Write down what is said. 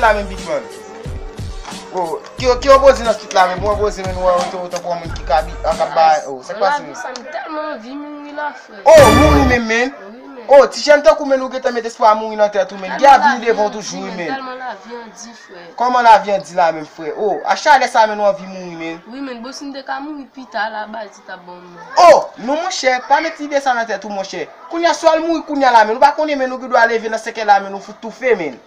la men big man. Oh, ki opose nan street la men, bon opose men ou te pou moun ki ka ba oh, c'est quoi ça? Ça me tellement vie mourir là frère. Oh, mourir men. Oh, ti chen tan kou men ou gete met espoir mourir nan tête ou men. Gya vini devant toujours men. Tellement la vie en dit frère. Comment la vie en dit la men frère? Oh, a chale ça men ou vie mourir men. Oui men, bo sin de ka mourir pita la bas ti ta bon. Oh, non mon cher, pas mettre idée ça dans tête ou mon cher. Kounya soit mourir kounya la men, ou pas connait men ou ki doit lever dans seke la men ou fout tout fait men.